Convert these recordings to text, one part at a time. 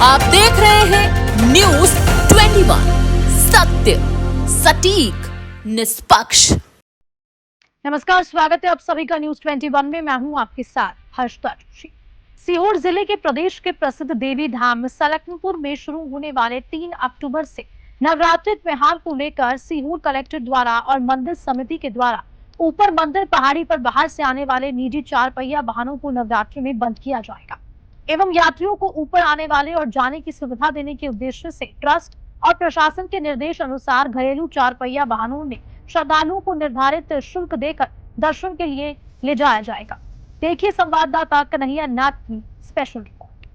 आप देख रहे हैं न्यूज 21 सत्य सटीक निष्पक्ष। नमस्कार, स्वागत है आप सभी का न्यूज 21 में। मैं हूं आपके साथ हर्षदा जोशी। सीहोर जिले के प्रदेश के प्रसिद्ध देवी धाम सलकनपुर में शुरू होने वाले 3 अक्टूबर से नवरात्रि त्योहार को लेकर सीहोर कलेक्टर द्वारा और मंदिर समिति के द्वारा ऊपर मंदिर पहाड़ी पर बाहर से आने वाले निजी 4 पहिया वाहनों को नवरात्रि में बंद किया जाएगा एवं यात्रियों को ऊपर आने वाले और जाने की सुविधा देने के उद्देश्य से ट्रस्ट और प्रशासन के निर्देश अनुसार घरेलू 4 पहिया वाहनों में श्रद्धालुओं को निर्धारित शुल्क देकर दर्शन के लिए ले जाया जाएगा। देखिए संवाददाता कन्हैया नाथ की special report.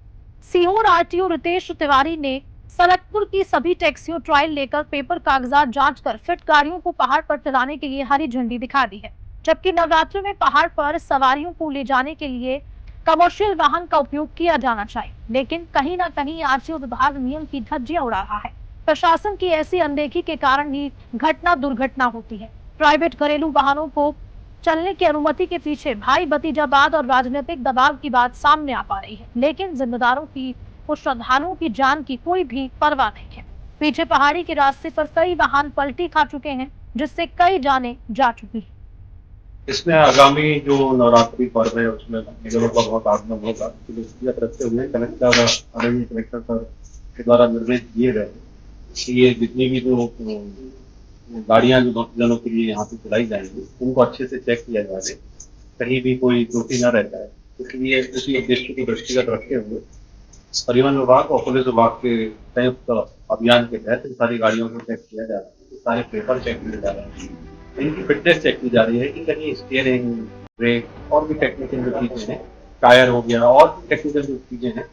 Sehore RTO Ritesh Tiwari ने सलकपुर की सभी टैक्सियों ट्रायल लेकर पेपर कागजात जांच कर फिट गाड़ियों को पहाड़ पर चलाने के लिए हरी झंडी दिखा दी है, जबकि नवरात्रि में पहाड़ पर सवारियों को ले जाने के लिए कमर्शियल वाहन का उपयोग किया जाना चाहिए, लेकिन कहीं न कहीं आरटीओ विभाग नियम की धज्जियां उड़ा रहा है। प्रशासन की ऐसी अनदेखी के कारण ही दुर्घटना होती है। प्राइवेट घरेलू वाहनों को चलने की अनुमति के पीछे भाई भतीजावाद और राजनीतिक दबाव की बात सामने आ पा रही है, लेकिन जिम्मेदारों की और श्रद्धालुओं की जान की कोई भी परवाह नहीं है। पीछे पहाड़ी के रास्ते पर कई वाहन पलटी खा चुके हैं, जिससे कई जाने जा चुकी है। इसमें आगामी जो नवरात्रि पर्व है उसमें नगरों का बहुत आगमन होगा, तो इसकी रखते हुए कलेक्टर आदरणीय कलेक्टर सर के द्वारा निर्देश दिए गए कि ये जितनी भी जो गाड़ियां जो भक्तजनों के लिए यहाँ पे चलाई जाएंगी उनको अच्छे से चेक किया जाए, कहीं भी कोई त्रुटि न रह जाए। इसलिए उसी उद्देश्य को दृष्टिगत रखते हुए परिवहन विभाग और पुलिस विभाग के संयुक्त अभियान के तहत सारी गाड़ियों को चेक किया जा रहा है, सारे पेपर चेक किए जा रहे हैं, इनकी फिटनेस चेक की जा रही है कि कहीं स्टीयरिंग, ब्रेक और भी टेक्निकल जो चीजें हैं, टायर हो गया और भी टेक्निकल जो चीजें हैं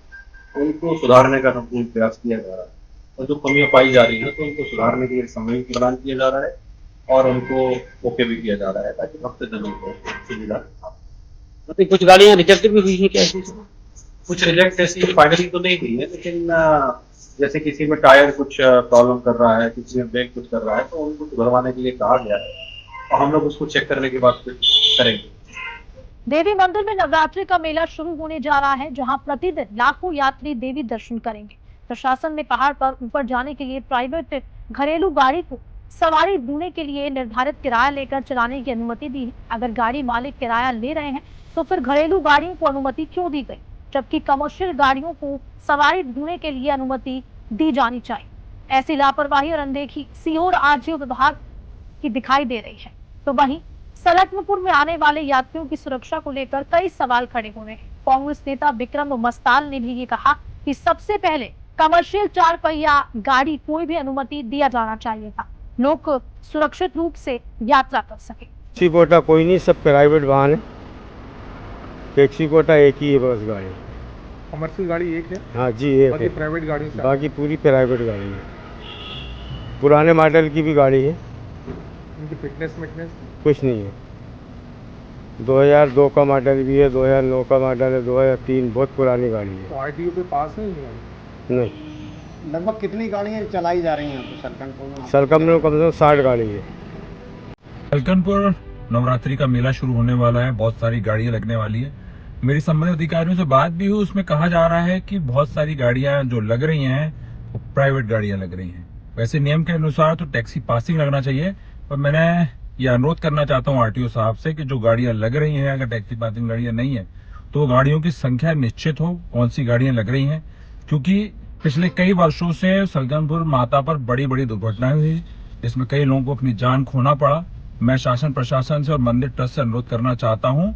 उनको सुधारने का संपूर्ण प्रयास किया जा रहा है। और जो कमियां पाई जा रही हैं तो उनको सुधारने के लिए समय प्रदान किया जा रहा है और उनको ओके भी किया जा रहा है ताकि भक्तजनों को सुविधा। मतलब कुछ गाड़ियां रिजेक्ट भी हुई हैं क्या? कुछ रिजेक्ट ऐसी फाइनली तो नहीं हुई है, लेकिन जैसे किसी में टायर कुछ प्रॉब्लम कर रहा है, किसी में ब्रेक कुछ कर रहा है, तो उनको सुधरवाने के लिए कहा गया है और हम लोग उसको चेक करने के बाद फिर करेंगे। देवी मंदिर में नवरात्रि का मेला शुरू होने जा रहा है, जहां प्रतिदिन लाखों यात्री देवी दर्शन करेंगे। प्रशासन ने पहाड़ पर ऊपर जाने के लिए प्राइवेट घरेलू गाड़ी को सवारी ढूंढने के लिए निर्धारित किराया लेकर चलाने की अनुमति दी है। अगर गाड़ी मालिक किराया ले रहे हैं तो फिर घरेलू गाड़ियों को अनुमति क्यों दी गई, जबकि कमर्शियल गाड़ियों को सवारी ढूंढने के लिए अनुमति दी जानी चाहिए। ऐसी लापरवाही और अनदेखी सीहोर आरटीओ विभाग की दिखाई दे रही है। तो वहीं सलकनपुर में आने वाले यात्रियों की सुरक्षा को लेकर कई सवाल खड़े हो रहे हैं। कांग्रेस नेता विक्रम मस्ताल ने भी ये कहा कि सबसे पहले कमर्शियल 4 पहिया गाड़ी कोई भी अनुमति दिया जाना चाहिए था, लोग सुरक्षित रूप से यात्रा कर सके। टैक्सी कोटा कोई नहीं, सब प्राइवेट वाहन है। टैक्सी कोटा एक ही है बस गाड़ी। कमर्शियल गाड़ी एक है? हाँ जी एक बाकी है। प्राइवेट गाड़ी से बाकी पूरी प्राइवेट गाड़ी है। पुराने मॉडल की भी गाड़ी है। इनकी फिटनेस कुछ नहीं है। 2002 का मॉडल भी है, 2009 का मॉडल है, 2003 बहुत पुरानी गाड़ी है। तो आरटीओ पे पास है नहीं। लगभग कितनी गाड़ियां चलाई जा रही हैं यहाँ पे सलकनपुर में? सलकनपुर में कम से कम 60 गाड़ी है। सलकनपुर नवरात्रि का मेला शुरू होने वाला है, बहुत सारी गाड़ियां लगने वाली है। मेरी संबंधित अधिकारियों से बात भी हुई, उसमें कहा जा रहा है कि बहुत सारी गाड़ियां जो लग रही हैं वो प्राइवेट गाड़ियां लग रही हैं। वैसे नियम के अनुसार तो टैक्सी पासिंग लगना चाहिए, पर मैंने ये अनुरोध करना चाहता हूँ आरटीओ साहब से कि जो गाड़ियां लग रही हैं, अगर टैक्सी पासिंग गाड़ियां नहीं है तो गाड़ियों की संख्या निश्चित हो, कौन सी गाड़ियां लग रही हैं, क्योंकि पिछले कई वर्षों से सलकनपुर माता पर बड़ी बड़ी दुर्घटनाएं हुई, जिसमें कई लोगों को अपनी जान खोना पड़ा। मैं शासन प्रशासन से और मंदिर ट्रस्ट से अनुरोध करना चाहता हूं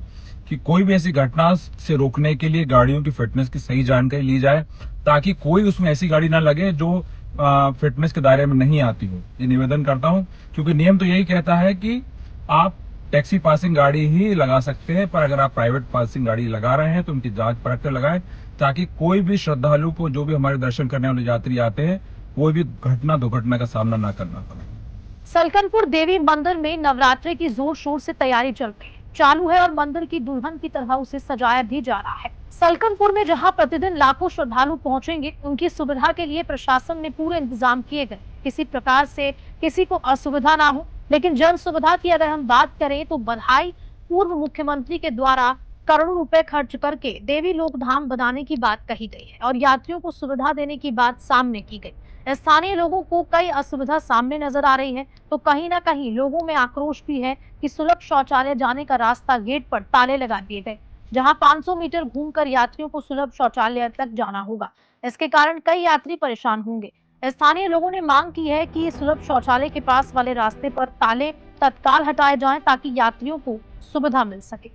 कि कोई भी ऐसी घटना से रोकने के लिए गाड़ियों की फिटनेस की सही जानकारी ली जाए, ताकि कोई उसमें ऐसी गाड़ी ना लगे जो फिटनेस के दायरे में नहीं आती हो। ये निवेदन करता हूं, क्योंकि नियम तो यही कहता है कि आप टैक्सी पासिंग गाड़ी ही लगा सकते हैं, पर अगर आप प्राइवेट पासिंग गाड़ी लगा रहे हैं तो उनकी जांच परख कर लगाएं, ताकि कोई भी श्रद्धालु को, जो भी हमारे दर्शन करने वाले यात्री आते हैं, कोई भी दुर्घटना का सामना ना करना पड़े। सलकनपुर देवी मंदिर में नवरात्रि की जोर शोर से तैयारी चालू है और मंदिर की दुल्हन की तरह उसे सजाया भी जा रहा है। सलकनपुर में जहां प्रतिदिन लाखों श्रद्धालु पहुंचेंगे, उनकी सुविधा के लिए प्रशासन ने पूरे इंतजाम किए गए, किसी प्रकार से किसी को असुविधा ना हो। लेकिन जन सुविधा की अगर हम बात करें तो बधाई पूर्व मुख्यमंत्री के द्वारा करोड़ों रुपए खर्च करके देवी लोक धाम बनाने की बात कही गई है और यात्रियों को सुविधा देने की बात सामने की गई। स्थानीय लोगों को कई असुविधा सामने नजर आ रही है, तो कहीं ना कहीं लोगों में आक्रोश भी है कि सुलभ शौचालय जाने का रास्ता गेट पर ताले लगा दिए गए, जहां 500 मीटर घूमकर यात्रियों को सुलभ शौचालय तक जाना होगा। इसके कारण कई यात्री परेशान होंगे। स्थानीय लोगों ने मांग की है कि सुलभ शौचालय के पास वाले रास्ते पर ताले तत्काल हटाए जाएं ताकि यात्रियों को सुविधा मिल सके।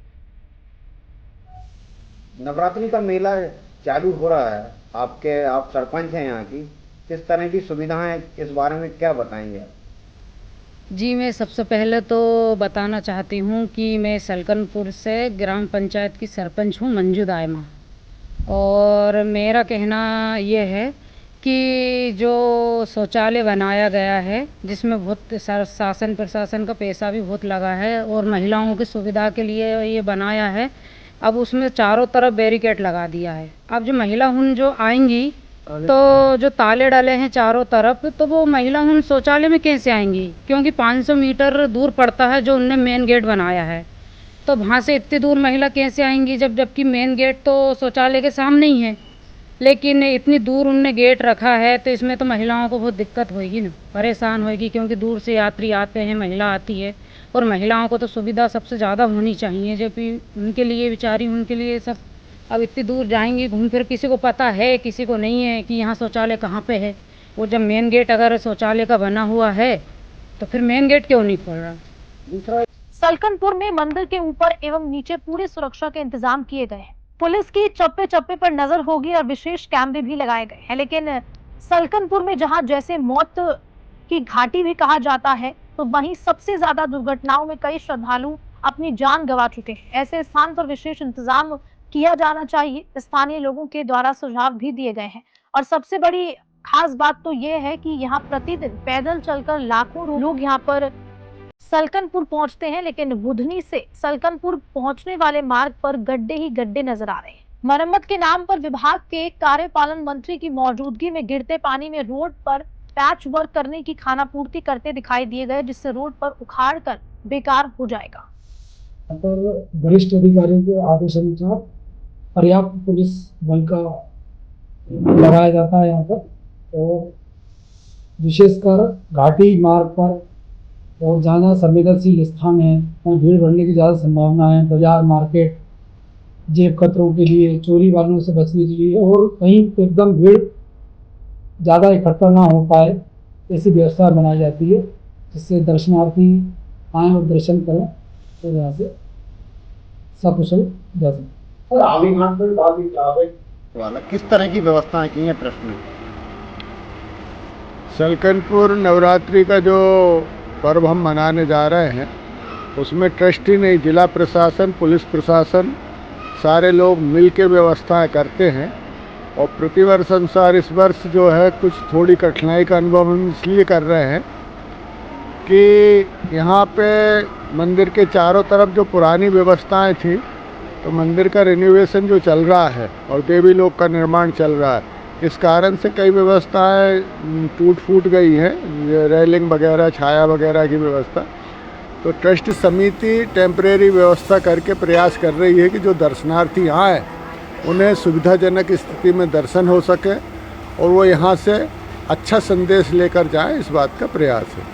नवरात्रि का मेला चालू हो रहा है, आप सरपंच हैं यहाँ की, किस तरह की सुविधाएं, इस बारे में क्या बताएंगे आप? जी, मैं सबसे पहले तो बताना चाहती हूँ कि मैं सलकनपुर से ग्राम पंचायत की सरपंच हूँ, मंजू दायमा। और मेरा कहना ये है कि जो शौचालय बनाया गया है, जिसमें बहुत शासन प्रशासन का पैसा भी बहुत लगा है और महिलाओं की सुविधा के लिए ये बनाया है, अब उसमें चारों तरफ बैरिकेड लगा दिया है। अब जो महिला हुन जो आएंगी तो जो ताले डाले हैं चारों तरफ, तो वो महिला हुन शौचालय में कैसे आएंगी, क्योंकि 500 मीटर दूर पड़ता है जो उनने मेन गेट बनाया है। तो वहाँ से इतनी दूर महिला कैसे आएंगी जबकि मेन गेट तो शौचालय के सामने ही है। लेकिन इतनी दूर उनने गेट रखा है तो इसमें तो महिलाओं को बहुत दिक्कत होगी ना, परेशान होगी, क्योंकि दूर से यात्री आते हैं, महिला आती है और महिलाओं को तो सुविधा सबसे ज़्यादा होनी चाहिए, जबकि उनके लिए बेचारी, उनके लिए सब अब इतनी दूर जाएंगी घूम फिर, किसी को पता है किसी को नहीं है कि यहाँ शौचालय कहाँ पे है। वो जब मेन गेट अगर शौचालय का बना हुआ है तो फिर मेन गेट क्यों नहीं खोल रहा। दूसरा, सलकनपुर में मंदिर के ऊपर एवं नीचे पूरे सुरक्षा के इंतजाम किए गए हैं। पुलिस की चप्पे चप्पे पर नजर होगी और विशेष कैमरे भी लगाए गए हैं। लेकिन सलकनपुर में जहां जैसे मौत की घाटी भी कहा जाता है, तो वहीं सबसे ज्यादा दुर्घटनाओं में कई श्रद्धालु अपनी जान गंवा चुके हैं। ऐसे स्थान पर विशेष इंतजाम किया जाना चाहिए, स्थानीय लोगों के द्वारा सुझाव भी दिए गए हैं। और सबसे बड़ी खास बात तो ये है कि यहाँ प्रतिदिन पैदल चलकर लाखों लोग यहाँ पर सलकनपुर पहुंचते हैं, लेकिन बुधनी से सलकनपुर पहुंचने वाले मार्ग पर गड्ढे ही गड्ढे नजर आ रहे हैं। मरम्मत के नाम पर विभाग के कार्यपालन मंत्री की मौजूदगी में गिरते पानी में रोड पर पैच वर्क करने की खानापूर्ति करते दिखाई दिए गए, जिससे रोड पर उखाड़ कर बेकार हो जाएगा। वरिष्ठ अधिकारियों के आदेशानुसार पर्याप्त पुलिस बल का लगाया जाता है यहाँ पर, और विशेषकर घाटी मार्ग पर और जहाँ संवेदनशील स्थान है वहाँ भीड़ बढ़ने की ज़्यादा संभावना है। बाजार, मार्केट, जेब कतरों के लिए, चोरी वालों से बचने के लिए, और कहीं एकदम भीड़ ज़्यादा इकट्ठा ना हो पाए ऐसी व्यवस्था बनाई जाती है, जिससे दर्शनार्थी आएँ और दर्शन करें तो यहाँ से सकुशल जा सके। वाला किस तरह की व्यवस्थाएं की हैं ट्रस्ट में? सलकनपुर नवरात्रि का जो पर्व हम मनाने जा रहे हैं, उसमें ट्रस्ट ही नहीं, जिला प्रशासन, पुलिस प्रशासन, सारे लोग मिल के व्यवस्थाएँ करते हैं। और प्रतिवर्ष अनुसार इस वर्ष जो है कुछ थोड़ी कठिनाई का अनुभव हम इसलिए कर रहे हैं कि यहाँ पे मंदिर के चारों तरफ जो पुरानी व्यवस्थाएं थी, तो मंदिर का रिनोवेशन जो चल रहा है और देवी लोक का निर्माण चल रहा है, इस कारण से कई व्यवस्थाएं टूट फूट गई हैं, रेलिंग वगैरह, छाया वगैरह की व्यवस्था। तो ट्रस्ट समिति टेम्परेरी व्यवस्था करके प्रयास कर रही है कि जो दर्शनार्थी आए उन्हें सुविधाजनक स्थिति में दर्शन हो सके और वो यहाँ से अच्छा संदेश लेकर जाएं, इस बात का प्रयास है।